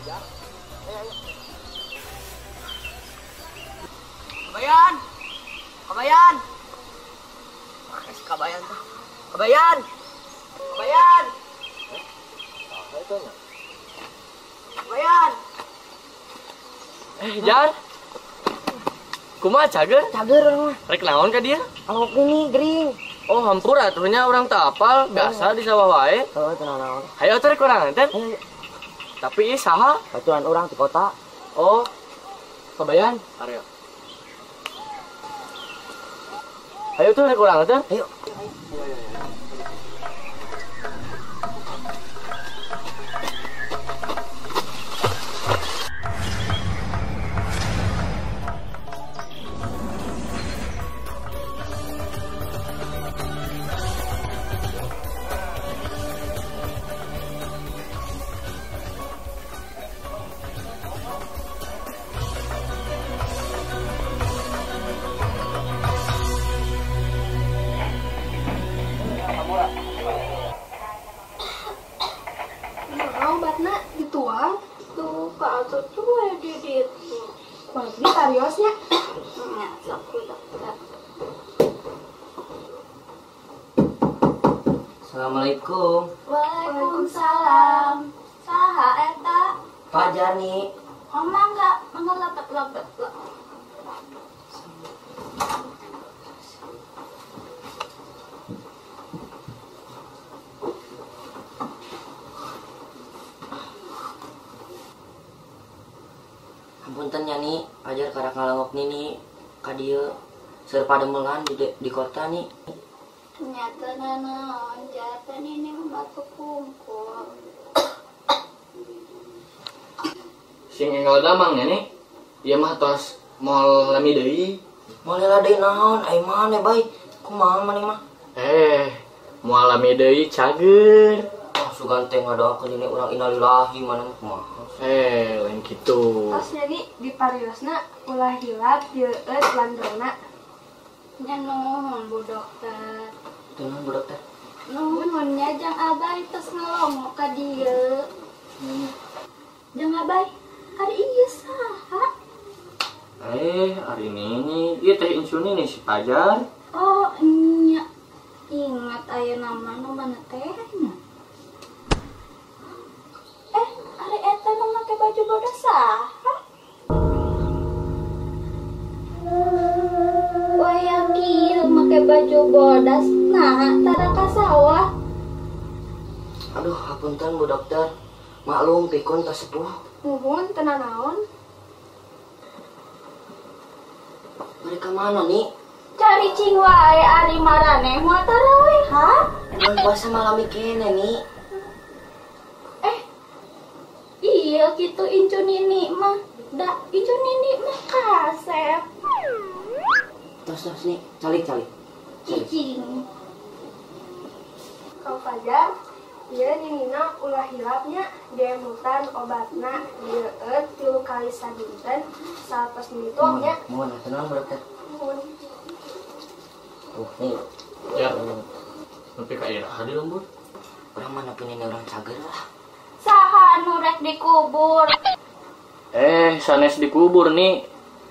Kabayan! Kabayan! Pakai si kabayan tuh. Kabayan! Kabayan! Itu nya. Kabayan! Jan. Kumaha cager? Cager mah. Rek naon ka dia? Awak ini gering. Oh, hampur atuhnya orang tapal, biasa di sawah wae. Oh, tenang naon. Hayo teh rek urang enten. Ayo, Tapi ieu saha? baturan orang di kota. Oh. Kabayan. Areo. Hayo tuh rek urang enten. Ayo. Obatnya dituang tuh Pak Atur tuh di di tariosnya. Assalamualaikum. Waalaikumsalam. Saha eta? Pak Jani. Mama enggak lepet-lepet. Punten nyani, ajar karak ngalawak nini ka dieu seur pademelan di kota nih. Ternyata naon jatan ini batu kumpul. Sing enggal damang nih. Ieu mah tos moal lami deui. Moal deui naon? Ai mane bae. Kumaha maneh mah? Moal lami deui cager. Oh, sugan teh ngadoakeun ini urang innalillahi maneh mah kumaha. Lain gitu. Pas jadi di pariosna ulah hilap jeueut landrona. Nya nuhun Bu Dokter. Tenang Bu Dokter. Nuhun nya jang abay tos ngalongo ka dieu. Jang abay hari ieu saha? Hari ini ieu teh insulin nih si Pajar. Oh nya ingat aya nama nu mana teh nya. Hari eta nu make baju bodas saha? Waya kieu make baju bodas nah tara ka sawah. Aduh, hapunten Bu Dokter. Maklum pikun tas sepuh. Nuhun tenan naon? Mereka mana nih? Cari cing wae ari maraneh moal tarawih ha? Bulan puasa malam kene nih. Iya gitu incu nini mah. Da incu nini mah kasep. Tos nih, calik. Cicing. Kau Fajar, ieu ninina ulah hilapnya demutan obatna deueut 3 kali sadinten satos dituangnya. Mohon tenang Bu Dokter. Nih. Ya. Tapi ka ieu hadi lembur. Orang mana pun ini orang cager lah. Saha nu rek dikubur? Sanes dikubur nih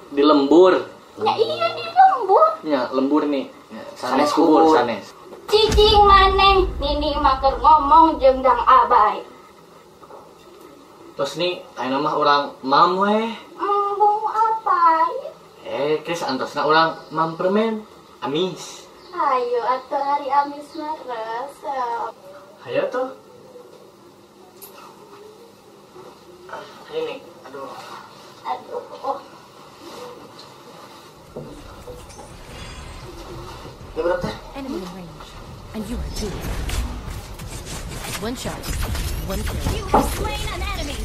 di lembur. Ya iya di lembur. Ya, lembur nih. Ya, sanes kubur, sanes. Cicing maneh nini mah keur ngomong jeung dang abay. Terus nih, ayeuna mah urang mam weh. Embung apa? Kes antosna urang mam permen. Amis. Ayo atuh hari amis mah resep. Hayo tuh. Ini, aduh. Oh. Ya Bu Dokter. Enemy in range, and you are too. One shot, one kill. You have slain an enemy.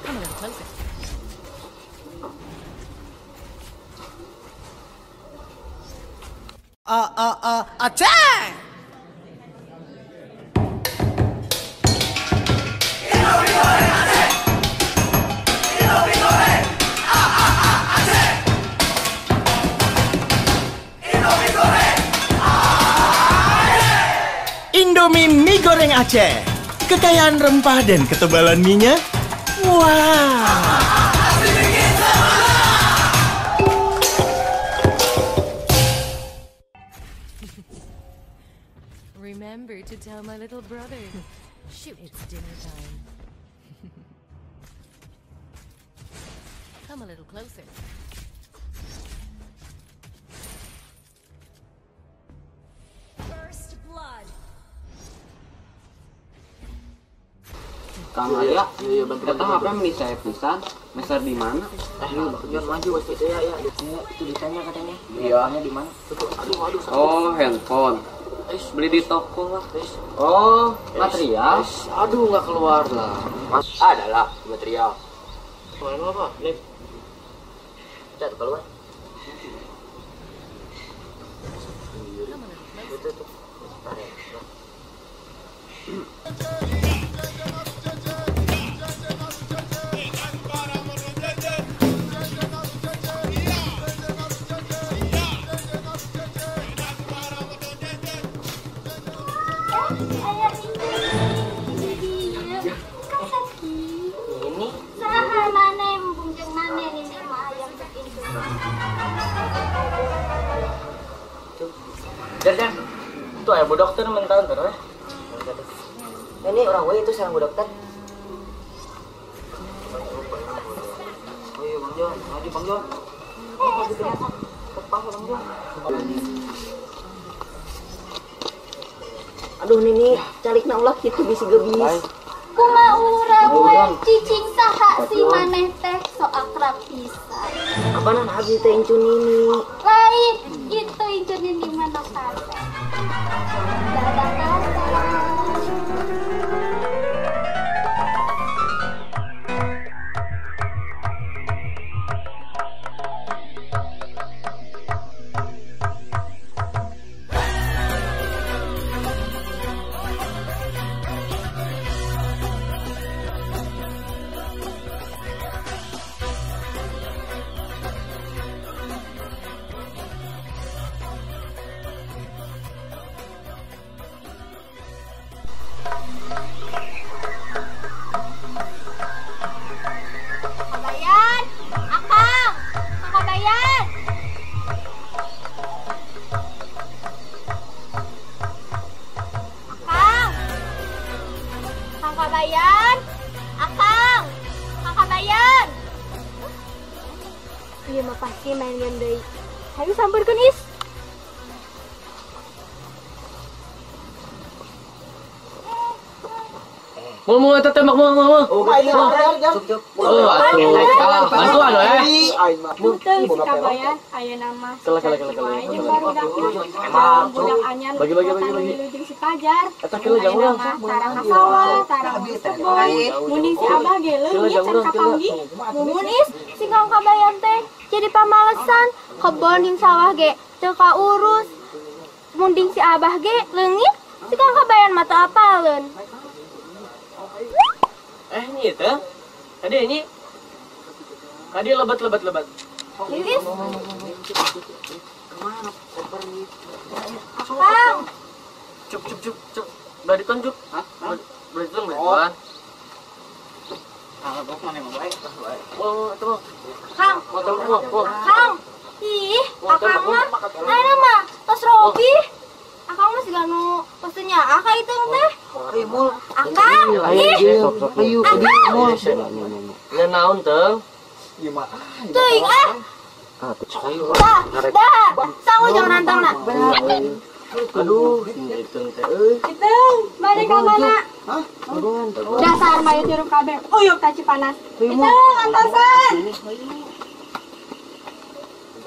Come a little closer. Attack! Indomie mie goreng Aceh. kekayaan rempah dan ketebalan minyak. Wow. Remember to tell my little brother. Shoot, it's dinner time. Come a little closer. First blood. Kang Aya, kita apa yang saya pisan? Meser di mana? Jangan maju bos itu ya. Itu ditanya katanya. Iya. Di mana? Aduh. Oh, handphone. Beli di toko lah. Oh, material. Aduh, nggak keluar lah. Ada lah material. Mana apa? Nih. Jatuh keluar. Come a little closer. Itu. Ini Saha mana bungjeng mana ini mah ayam itu. Dan itu ayah bu dokter mental terus. ini orang gue itu sarang bu dokter. Ayo Bang Jon, maju Bang Jon. Kepang Bang Jon. Aduh Nini, calikna ulah kitu bisi gebis. Kumaha urang we cicing saha si maneh teh so akrab pisan. Apaan abdi teh incun Nini? Lain itu inceun di mana kata. Dadah kata. Kabayan, Akang, Kabayan. Akang, Kabayan, Akang, Kabayan. Iya mah pasti main game deui. Hayu sampeurkeun is. Mau tembak mau. Oh, cuk. Oh, atuh. Kalah. Bantuan Punten si Kabayan, aya nama. Kela. Jeung barudak budak anyar. Bagi. Jeung si Pajar. Eta kilo jang urang. Tarang sawah, tarang kebon. Mun si Abah ge leungit can kapanggi. Mun is si Kang Kabayan teh jadi pamalesan, kebon jeung sawah ge teu kaurus. Mun si Abah ge leungit, si Kang Kabayan mah teu apaleun. Ini itu. Tadi lebat. Lilis. Akang. Cuk. Udah ditunjuk. Hah? Udah ditunjuk. Bok mana mau baik? Itu. Kang. Mau. Kang. Ih, Akang mah ayeuna mah tos Robi. Akang mah siga nu pesennya aka itu teh. Ayo mul. Akang. Ih. Ayo mul. Ya naon teh? Teuing ah. Dah. Sangu jangan nantangna. Aduh, itu teh euy. Itu, balik ka mana? Dasar mah jeruk kabeh. Uyuk taci panas. Itu antasan.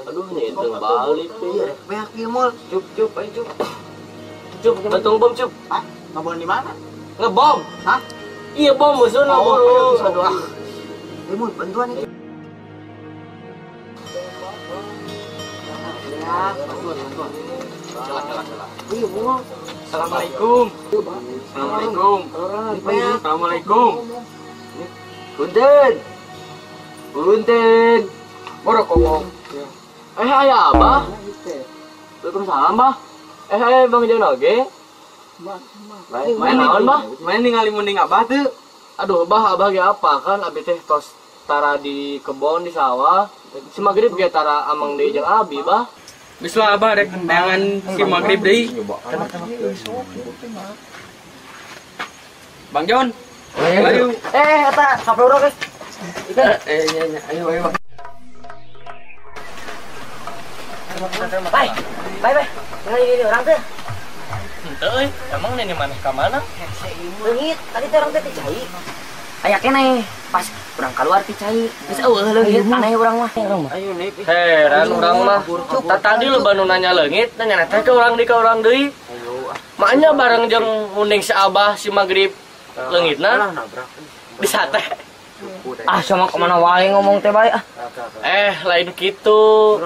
Aduh, ini itu balik teh. Beak ieu mul. Cuk, ayo cuk. Gantung bom cuk. Hah? Ngabon di mana? Ngebom. Hah? Iya bom musuhna buru. Aduh. Ayo mul, bantuan itu. Ya, bantuan. Celah. Iya mul. Assalamualaikum. Punten. Moro kongong. Ayah Abah. Waalaikumsalam, Bah. Bang Jon oge. Main naon, Bah? Main ningali mending Abah teu. Aduh, Abah ge apa kan abi teh tos tara di kebon di sawah. Si magrib ge tara amang deui jeung abi, Bah. Geus lah Abah rek neangan si magrib deui. Bang Jon. Ayo. Eta saploro guys. Nya, ayo. Bye. Ini orang teh. Henteu euy, emang ini mana ka mana? Leungit, tadi teh orang teh cai. Aya keneh, pas urang keluar ti cai. Geus eueuh leungit, aneh urang mah. Ayo nih. Heran urang mah. Tadi lu banu nanya leungit, nanya teh ke urang deui. Maknya bareng jeung munding si Abah si magrib leungitna. Bisa teh. Sama kemana wae ngomong teh bae ah. Lain kitu.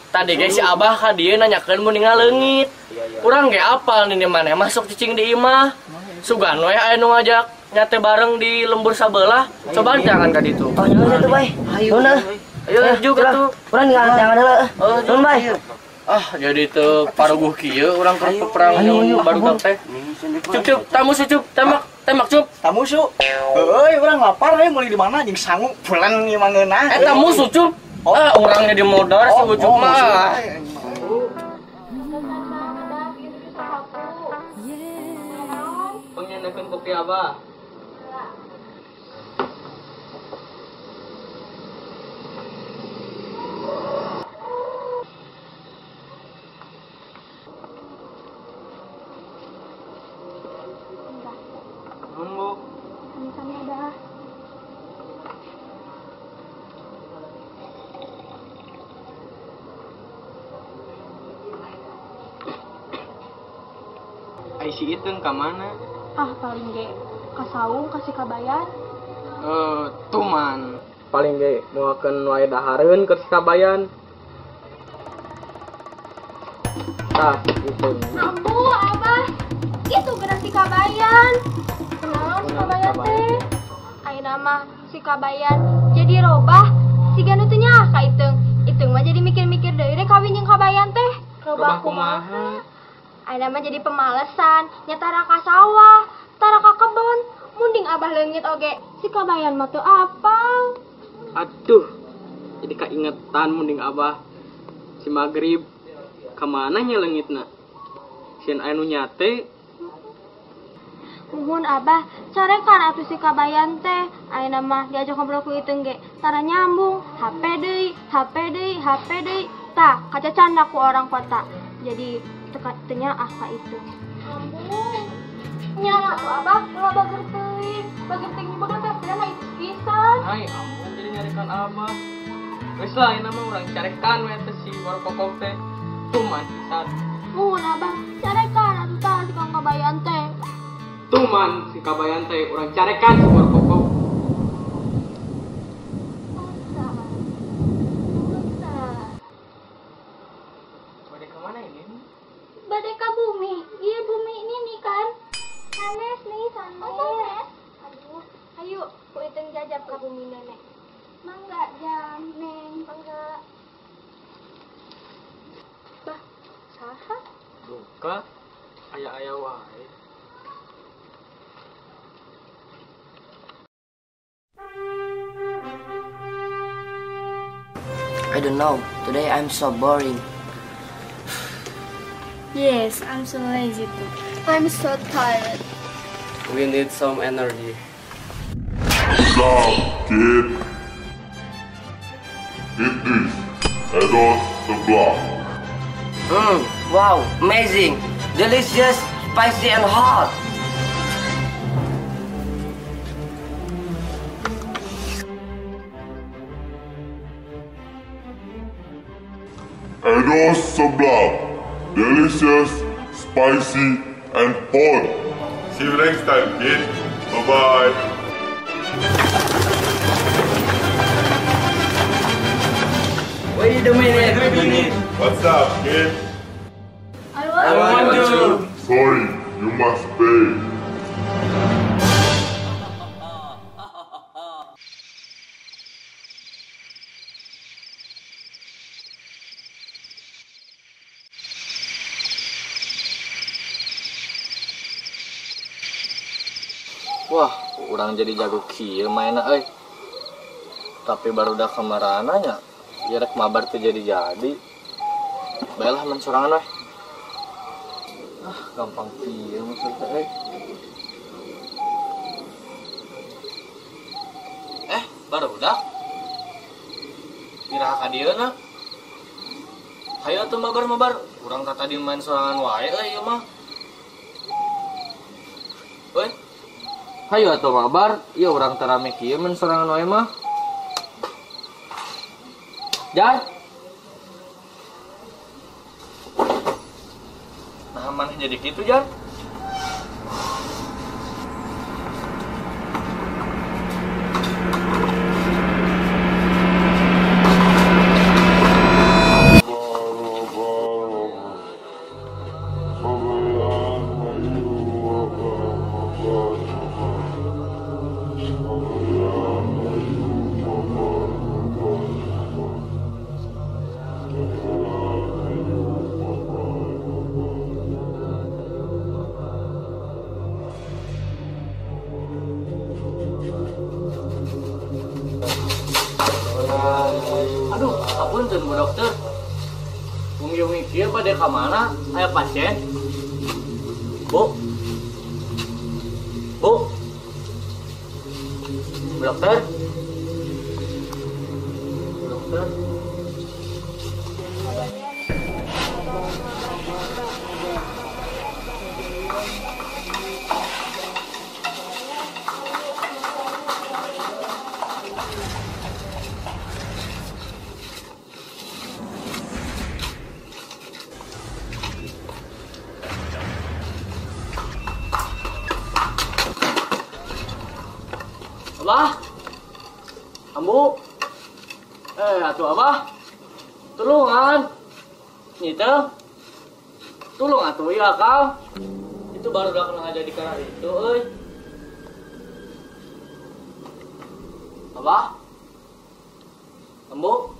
Tadi guys si Abah ka dieu nanyakeun mun ningali leungit. Urang ge apal nih maneh masuk cicing di imah. Sugan we aya nu ngajak nyate bareng di lembur sabelah. Coba jangan ka ditu. Tanya aja tuh bae. Ayo juga tuh. Urang jangan heula. Nun bae. Jadi tuh paruguh kieu urang keur perang baru teh. Cup, tamu sucup, tembak cup. Tamu su. Euy, urang lapar we meuli di mana jeung sangu pulang ieu mangeunah. Tamu sucup. Orangnya di modar si Ucup mah. Pengen kopi Abah. Ai si Iteung ka mana? Paling ge kasaung kasih kabayan. Tuman. Paling ge moakeun wae dahareun keur Kabayan. Tah, Iteung. Ambu, Abah. Itu gerak si kabayan. Kenal si kabayan teh? Ayeuna mah si kabayan jadi robah. Si ganu teh nya ka Iteung mah jadi mikir-mikir deui rek kawin jeung kabayan teh. Robah kumaha? Ayeuna mah jadi pemalesan, nya tara ka sawah, tara ka kebon, munding Abah leungit oge. Si kabayan mah teu apal. Aduh. Jadi kaingetan mending Abah si magrib ka mana nya leungitna? Sieun aya nu nyate. Muhun Abah, carekan atuh si kabayan teh. Ayeuna mah diajak ngobrol ku Iteung ge, tara nyambung, HP deui. Tah, kaca canda ku orang kota. Jadi tenya ka itu. Ambung. Nya atuh Abah, ulah bager teuing. Bager teuing bodoh teh pina itu pisan. Hai, ampun jadi nyarikan Abah. Geus lah ieu mah urang carekan we teh si warkokok teh. Tuman pisan. Muhun Abah, carekan atuh tah si Kang Kabayan teh. Tuman si Kabayan teh urang carekan si warkokok. Badai ka bumi. Iya bumi ini nih kan. Sanes nih, sanes. Aduh, ayo ku Iteung jajab ka bumi nenek. Mangga jam, Neng, mangga. Bah, saha? Duka aya-aya wae. I don't know. Today I'm so boring. Yes, I'm so lazy too. I'm so tired. We need some energy. Stop, kid. Eat this. Add-on the block. Wow, amazing. Delicious, spicy and hot. Add-on the block. Delicious, spicy, and hot. See you next time, kid. Bye-bye. Wait a minute. What's up, kid? I want to. Sorry, you must pay. Wah, orang jadi jago kieu mainna euy. Tapi baru udah kemarananya, ya rek mabar teh jadi. Baiklah men sorangan weh. Gampang kieu maksudnya euy. Baru udah. Iraha ka dieuna. Hayu atuh mabar. Urang tadi main sorangan wae euy ieu mah. Euy. Hayu atuh mabar, ieu urang teh rame kieu main sorangan wae mah. Jar. Nah, mana jadi gitu, Jar? Aduh, apunten Bu Dokter. Umi kieu bade ka mana? Aya pasien? Bu. Bu Dokter? Bu Dokter? Abah, ambu, atuh abah, tulungan, nyita, tulung atuh ya kau, itu baru udah kena jadi kalah itu, abah, ambu,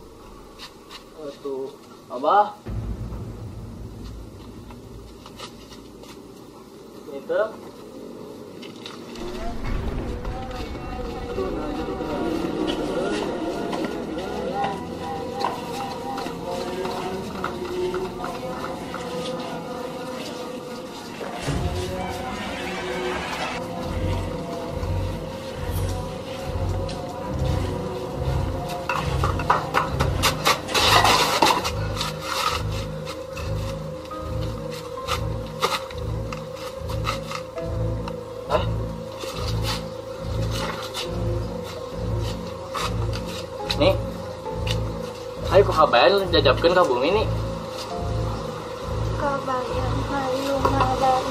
atuh abah, nyita. Nih, ayo ku kabayan jajabkeun ka bumi nih. Kabayan hayu ngadar.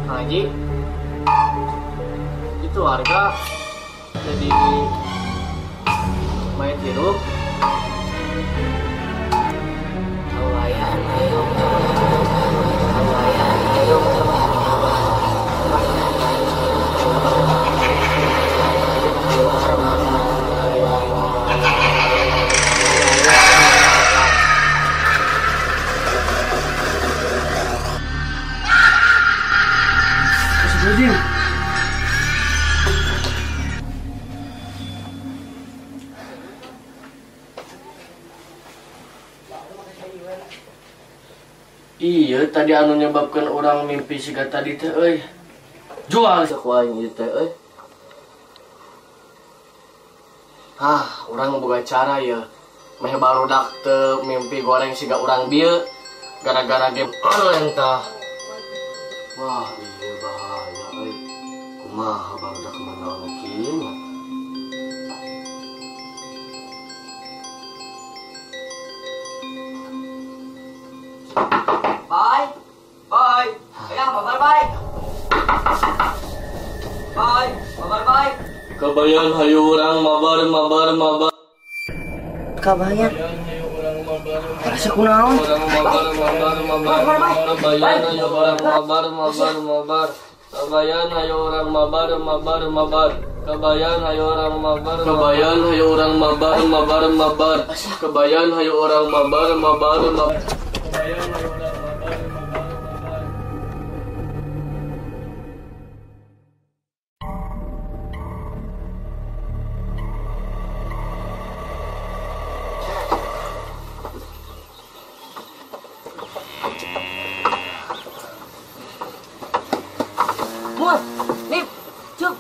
Haji, itu warga jadi mayat hidup. Iya, tadi anu nyebabkan orang mimpi siga tadi teh euy. Jual sakuaing ieu teh euy. Orang boga cara ya. Meh barudak teu mimpi goreng siga urang bieu gara-gara game anu entah. Wah, iya bahaya euy. Kumaha barudak menaon kieu? Bye. Bye. Ayang, bye. Bye. Bye. Kabayan hayu urang mabar. Kabayan. Rasa kunaon? Kabayan hayu urang mabar. Kabayan hayu urang mabar. Kabayan hayu urang mabar. Kabayan hayu urang mabar. Kabayan hayu urang mabar. Mun, Nip, Cuk.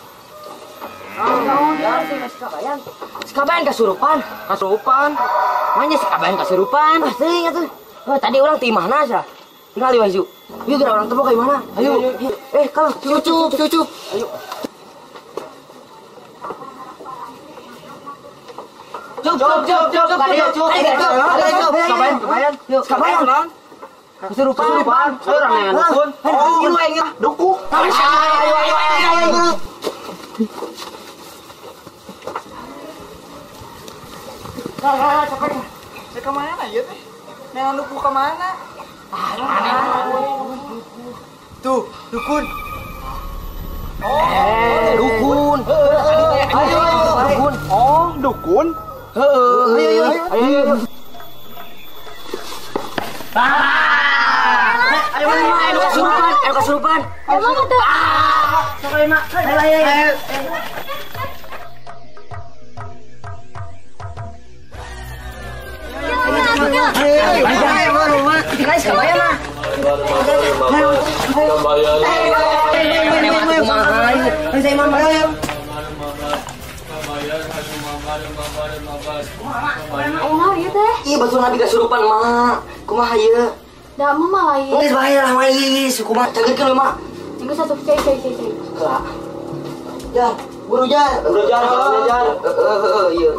Si Kabayan kasurupan. Makanya si Kabayan kasurupan. Pasti tuh. Tadi orang di mana sih? Tinggal di baju. Yuk gerak orang tebak kayak mana? Ayo. Kalau cucup. Ayo. Kabayan. Kesurupan. Ayo orang yang dukun. Dukun. Ayo. Saya kemana ya teh? Nelan duku kemana? Tuh, dukun. Dukun. Ayo. Dukun. Oh, dukun? Ayo. Ayo kesurupan. Emang itu? Ayo. Iya betul nabi kesurupan mah. Kumaha ieu? Da mah malah ieu. Geus bae lah mah ieu, kumaha cageutkeun we mah. Geus atuh cai. Kela. Ya, buru jar. Iya.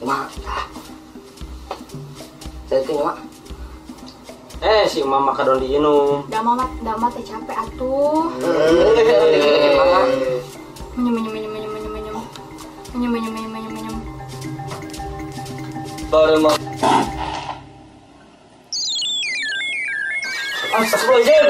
Mak. Cageutkeun mak. Si mama kadon diinum. Da mah teh capek atuh. Menyem. Baru mah. Astagfirullahaladzim.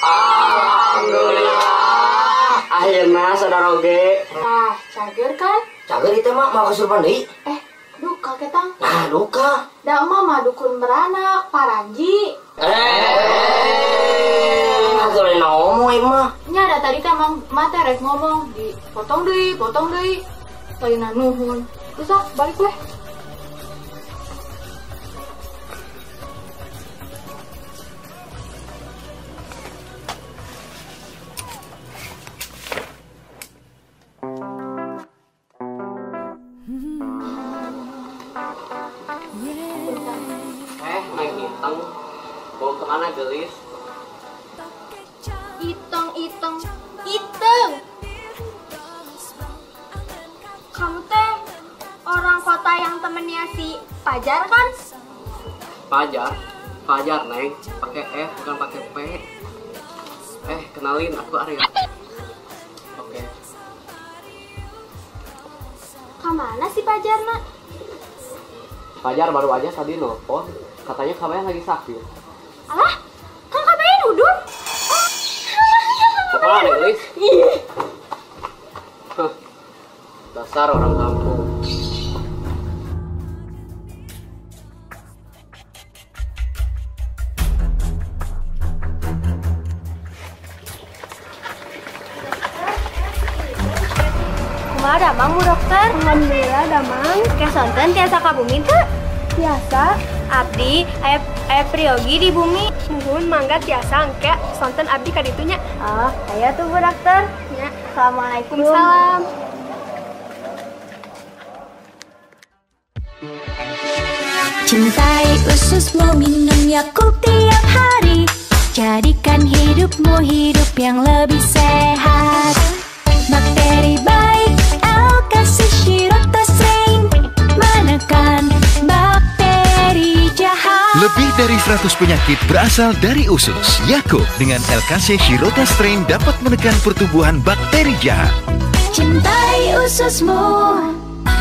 Alhamdulillah. Akhirnya saudara oge. Tah, cager kan? Cager itu mak mau kesurupan deui. Duka ketang. Nah, duka. Da mah dukun beranak, Paranji. Atuh ngomong ieu mah. Nya da tadi teh mah teh rek ngomong dipotong deui. Tayna nuhun. Terus balik weh. Neng Iteng. Mau kemana gelis? Iteng. Kamu teh orang kota yang temennya si Pajar kan? Fajar neng, pakai F bukan pakai P. Kenalin aku Arya. Oke. Kemana si Pajar nak? Fajar baru aja tadi nelfon, katanya Kabayan lagi sakit. Alah, kan Kabayan udun. Apa nih gelis? Dasar orang kampung. Kumaha damang mu dokter? Alhamdulillah damang. Kesonten tiasa kabumi teu? Biasa. Abdi aya Priogi di bumi. Muhun mangga tiasa engke sonten abdi kaditunya. Oh, aya tuh Bu Dokter. Ya. Assalamualaikum. Salam. Cintai ususmu, minum Yakult tiap hari. Jadikan hidupmu hidup yang lebih sehat. Bakteri baik, L-Kasih Shirota Strain, menekan bakteri jahat. Lebih dari 100 penyakit berasal dari usus. Yakult dengan L-Kasih Shirota Strain dapat menekan pertumbuhan bakteri jahat. Cintai ususmu,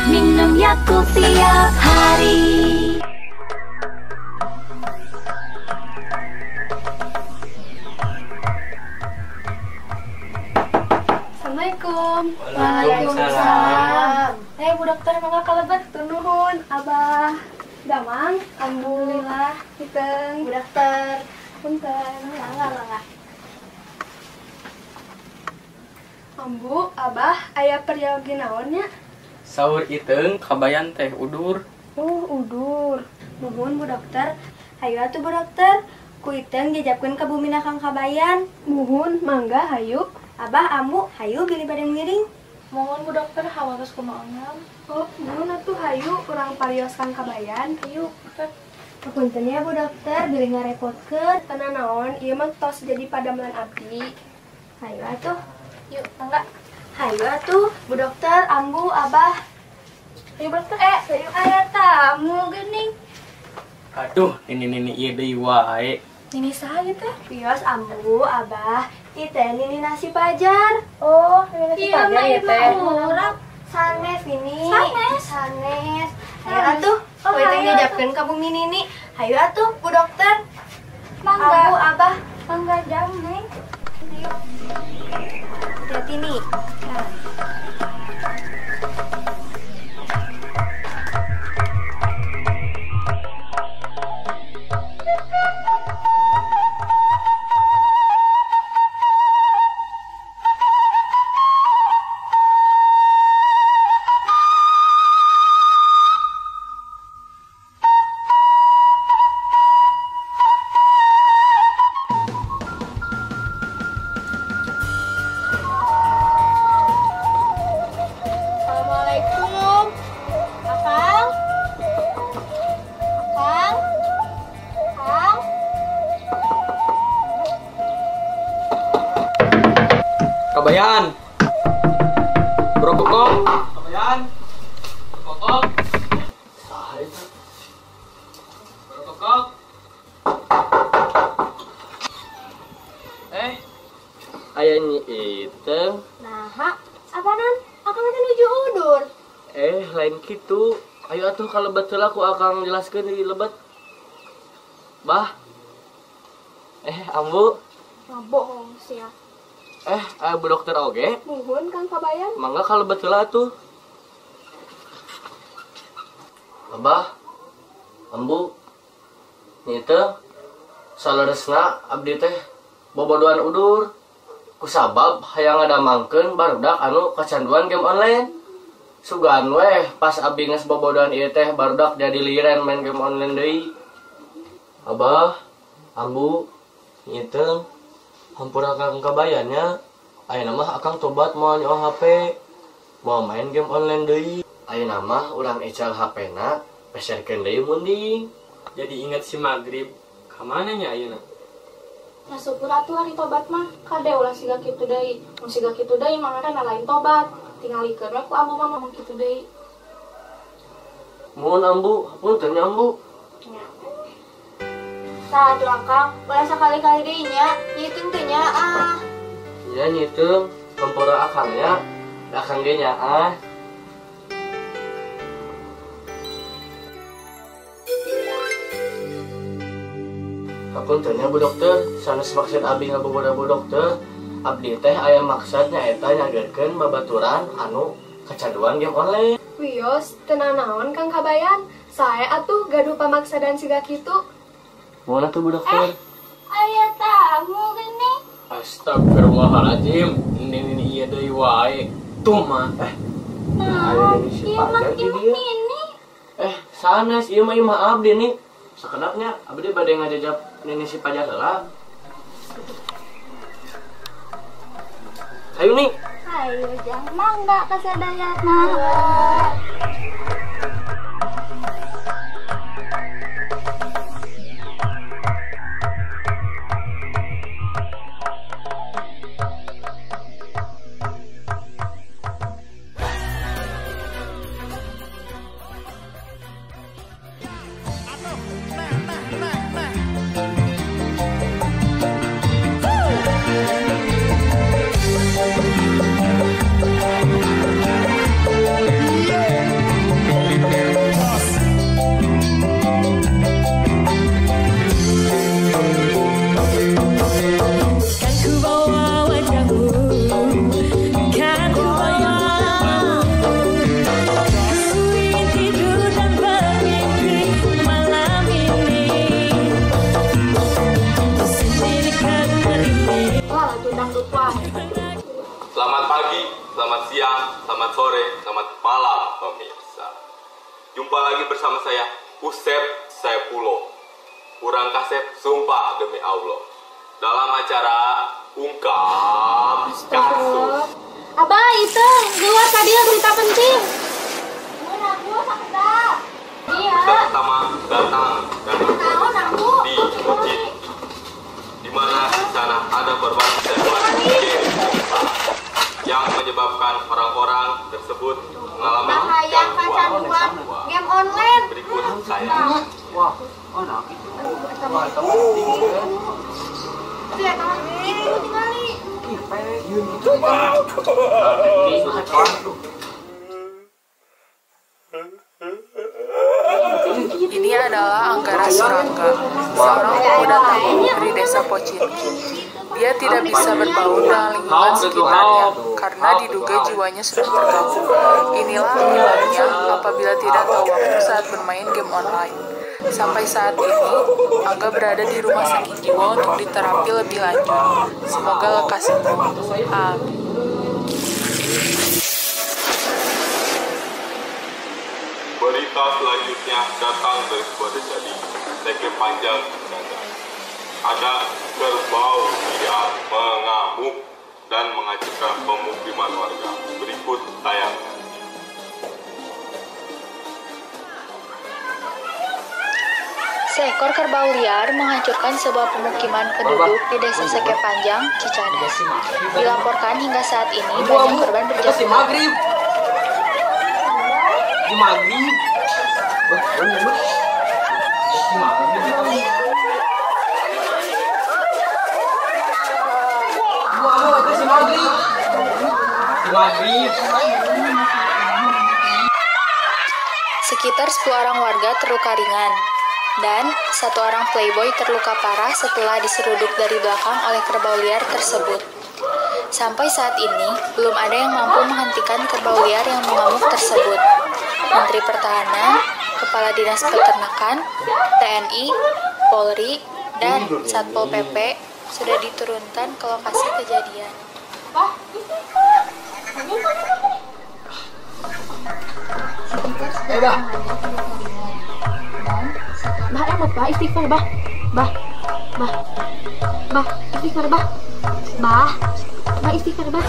minum Yakult tiap hari. Assalamualaikum. Waalaikumsalam. Bu Dokter, mangga kalebet nuhun. Abah damang, alhamdulillah. Hiteng Bu Dokter. Punten, mangga. Ambu, Abah, aya peryogi naonnya? Saur iteung kabayan teh udur. Udur. Nuhun Bu Dokter. Hayu atuh Bu Dokter. Ku iteung jajabkeun ka bumina Kang Kabayan. Nuhun, mangga hayu. Abah, Ambu, hayu bili badeng miring. Mohon Bu Dokter, hawatos kumaongan. Oh, mohon atuh hayu urang parios Kang Kabayan. Hayu, Dokter. Punten ya Bu Dokter, bili ngarepotkeun. Tenan naon, ieu mah tos jadi padamelan abdi. Hayu atuh. Yuk, tangga. Hayu atuh, Bu Dokter, Ambu, Abah. Hayu Bu Dokter, hayu aya tamu geuning. Aduh, ini ieu deui wae. Ini saha teh? Pios, Ambu, Abah. Ite ini nasi pajar. Oh, ini nasi pajar ya teh. Murah. Sanes ini. Sanes. Hayu atuh, kowe teh ngajapkeun ka bumi Nini. Hayu atuh, Bu Dokter. Mangga. Ambu, Abah. Mangga jam, Neng. Hayu. Hati-hati nih. Nah. Assalamualaikum. Akang. Kang. Kang. Kabayan. Bro Kokok. Kabayan. Kokok. Saha itu? Bro Kokok. Aya nyi itu. Nah, apaanan? Akang teh nuju udur. Lain kitu. Ayo atuh ka lebet heula ku akang jelaskeun di lebet. Bah. Ambu. Bohong sia. Bu Dokter oge. Nuhun Kang Kabayan. Mangga ka lebet heula atuh. Abah. Ambu. Nya teh saleresna abdi teh bobodohan udur. Kusabab hayang ngadamangkeun barudak anu kacanduan game online. Sugan weh pas abdi geus bobodohan ieu teh barudak jadi liren main game online deui. Abah, Ambu, ieu teh hampura Kang Kabayannya ayeuna mah akang tobat moal nyoa HP. Mau main game online deui. Ayeuna mah urang ecal HP-na peserkeun deui munding. Jadi ingat si magrib. Ka mana nya ayeuna? Ya syukur atuh hari tobat mah. Kade ulah siga kitu deui. Mun siga kitu deui mah kan lain tobat. Tingalikeun we ku Ambu mah ngomong kitu deui. Mohon Ambu, hapunten Ambu. Tah atuh Akang, ulah sakali-kali deui nya. Nyitung teh nya ah. Ya nyitung, hampura akangnya. Akang ge nya ah. Hapuntennya Bu Dokter, sanes maksud abdi ngaboboda Bu Dokter. Abdi teh aya maksud nyaeta nyageurkeun babaturan anu kecanduan game online. Wios, tenan naon Kang Kabayan? Sae atuh gaduh pamaksadan siga kitu. Mohon atuh Bu Dokter. Aya tamu geuning. Astagfirullahaladzim. Ini ieu deui wae. Tuh mah. Nah, ieu mah ini. Sanes ieu mah imah abdi nih. Sekedapnya abdi bade ngajajab nini si pajar heula. Ayo nih. Ayo jangan mangga kasadayana. Selamat pagi, selamat siang, selamat sore, selamat malam pemirsa. Jumpa lagi bersama saya, Usep Saepulo. Urang kasep sumpah demi Allah. Dalam acara Ungkap Kasus. Abah itu luar tadi berita penting. Aku sakit. Iya. Kita pertama datang dan Tahu di masjid, di mana di sana ada korban game yang menyebabkan orang-orang tersebut mengalami bahaya kecanduan game online. Berikut saya. Wah, anak itu. Lihat teman itu tinggali. Ini adalah Anggara Surangga, seorang pemuda tangguh dari desa Pocinki. Dia tidak bisa berbaur dengan lingkungan sekitarnya karena diduga jiwanya sudah terganggu. Inilah akibatnya apabila tidak tahu waktu saat bermain game online. Sampai saat ini, Angga berada di rumah sakit jiwa untuk diterapi lebih lanjut. Semoga lekas sembuh. Amin. Berita selanjutnya datang dari sebuah desa di Seke Panjang, Sunda. Ada kerbau liar mengamuk dan menghancurkan pemukiman warga. Berikut tayangan. Seekor kerbau liar menghancurkan sebuah pemukiman penduduk di desa Seke Panjang, Cicadas. Dilaporkan hingga saat ini banyak korban berjatuhan. Di maghrib. Sekitar 10 orang warga terluka ringan, dan 1 orang playboy terluka parah setelah diseruduk dari belakang oleh kerbau liar tersebut. Sampai saat ini, belum ada yang mampu menghentikan kerbau liar yang mengamuk tersebut. Menteri Pertahanan, Kepala Dinas Peternakan, TNI, Polri, dan Satpol PP sudah diturunkan ke lokasi kejadian. Bah, emot bah, istighfar bah, istighfar bah, istighfar bah.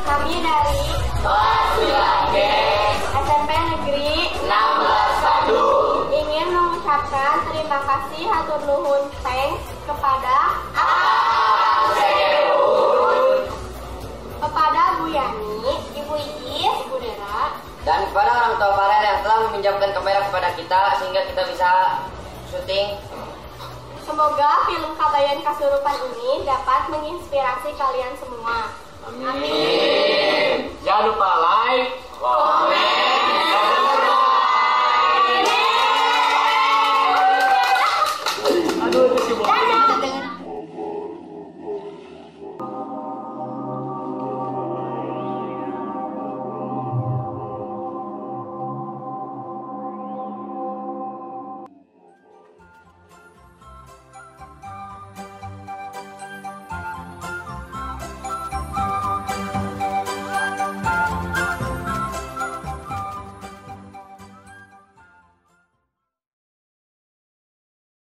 Kami dari SMP Negeri 16 ingin mengucapkan terima kasih hatur nuhun thanks kepada Bu Yani, Ibu Iis, Ibu Dera, dan kepada orang tua Farel yang telah meminjamkan kamera kepada kita sehingga kita bisa syuting. Semoga film Kabayan Kasurupan ini dapat menginspirasi kalian semua. Amin. Jangan lupa like,